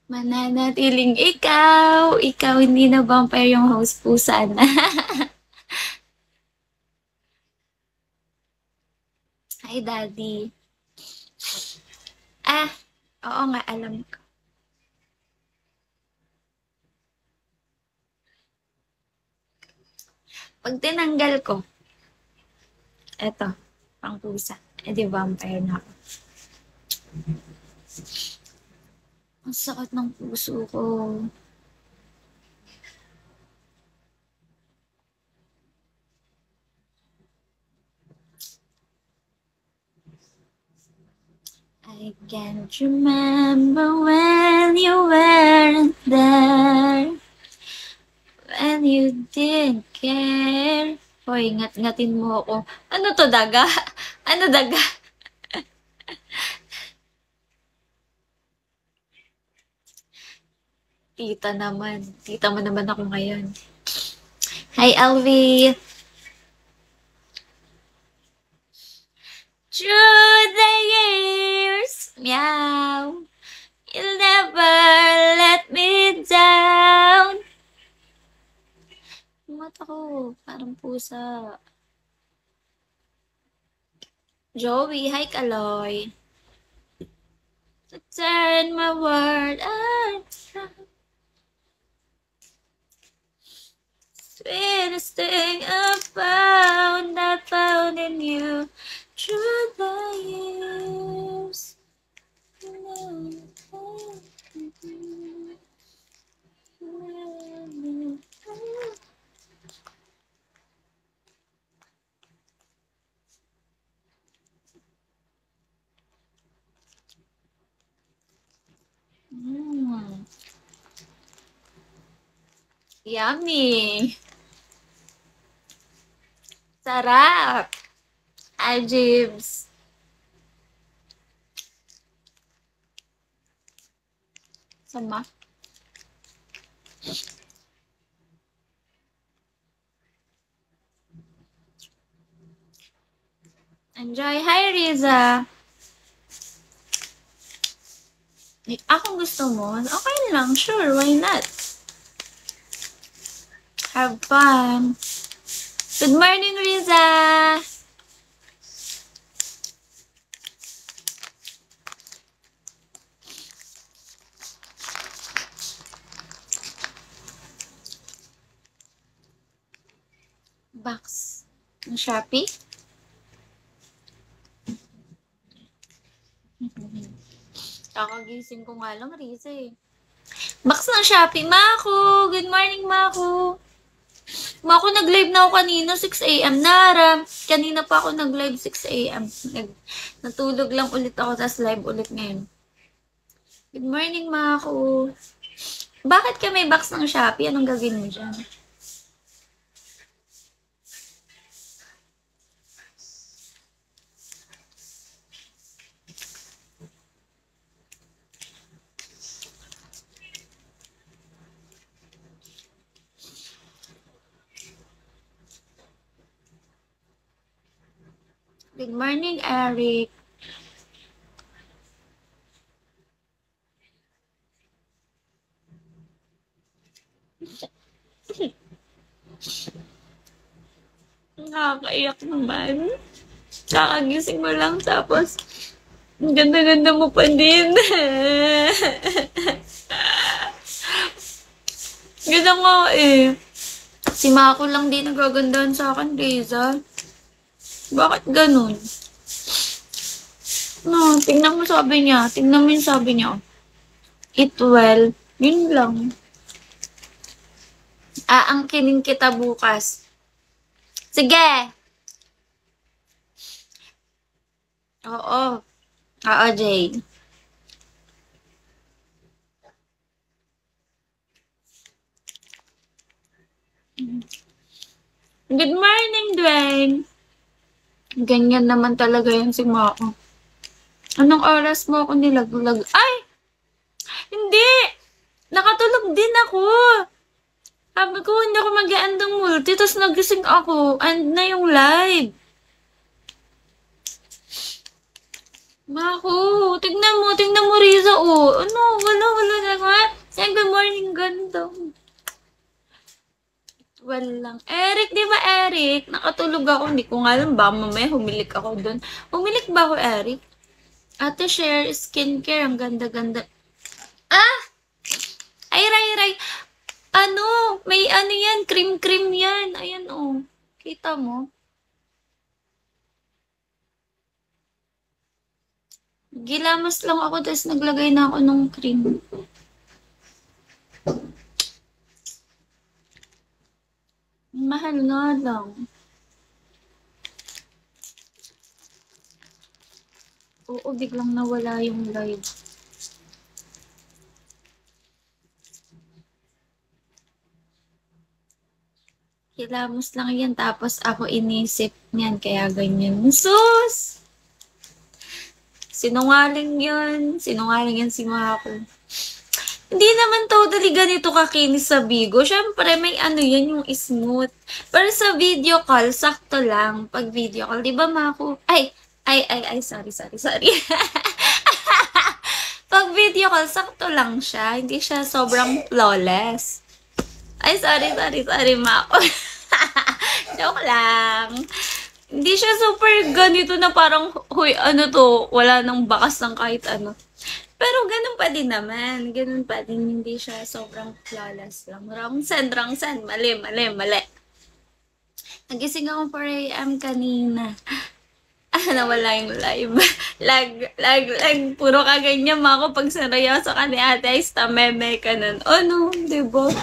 Mananatiling ikaw. Ikaw, hindi na vampire yung host po sana. Hi, Daddy. Ah, oo nga, alam ko. Pag tinanggal ko, eto, pang pusa. Eh di vampire na ako. Ang sakit ng puso ko. I can't remember when you weren't there. When you didn't care. Hoy, ngat-ngatin mo ako. Ano to, daga? Ano daga? Tita naman. Tita mo naman ako ngayon. Hi, Alvi. Through the years, meow, you'll never let me down. Mata ko, parang pusa. Joey, hi, Kaloy. To turn my world around. Sweetest thing I found in you through the years. Mm. Yummy! Sarap! Ajibs! Sama? Enjoy! Hi, Riza! Ako gusto mo? Okay lang, sure, why not? Have fun! Good morning, Riza! Box ng Shopee? Kakagising ko nga lang, Riza eh. Box ng Shopee, Mako! Good morning, Mako! Mako, nag-live na ako kanina, 6 a.m. Nara. Kanina pa ako nag-live 6 a.m. Natulog lang ulit ako, tapos live ulit ngayon. Good morning, Mako! Bakit ka may box ng Shopee? Anong gagawin mo dyan? Good morning, Eric. Nakakaiyak naman. Kakagising mo lang, tapos ang ganda-ganda mo pa din. Ganda nga eh. Si Mako lang din nagagandahan sa akin, Reza. Bakit ganun? No, tingnan mo sabi niya. Tingnan mo yung sabi niya. Eat well. Yun lang. Aangkinin kita bukas. Sige! Oo. Oo, Jay. Good morning, Dwayne. Ganyan naman talaga yan si Mako. Anong oras mo ako nilaglag? Ay! Hindi! Nakatulog din ako. Sabi ko, hindi ako mag-aandang multi. Tapos nagising ako. And na yung live. Mako, tingnan mo, Riza, oh. Ano, wala talaga. Say good morning, ganda. Walang. Eric, di ba, Eric? Nakatulog ako, hindi ko nga alam ba, mamaya humilik ako dun. Humilik ba ako, Eric? Ate, share skincare, ang ganda-ganda. Ah! Ay, Ray. Ano, may ano yan, cream yan. Ayan, oh. Kita mo? Gilamas lang ako, tapos naglagay na ako ng cream. Mahal nga lang. Oo, biglang nawala yung live. Kilamos lang yan, tapos ako inisip niyan, kaya ganyan. Sus! Sinungaling yan si Mako. Hindi naman totally ganito kakinis sa Bigo. Siyempre, may ano yan, yung smooth. Pero sa video call, sakto lang. Pag video call, di ba, Mako? Sorry. Pag video call, sakto lang siya. Hindi siya sobrang flawless. Ay, sorry, Mako. Joke lang. Hindi siya super ganito na parang, huy, ano to, wala nang bakas ng kahit ano. Pero ganun pa din naman. Ganun pa din. Hindi siya sobrang flawless lang. Wrong send. Mali. Nagising ako 4 AM kanina. Nawala yung live. lag. Puro kaganyan ako pag seryoso ka ni ate ay meme ka nun. Oh no, diba?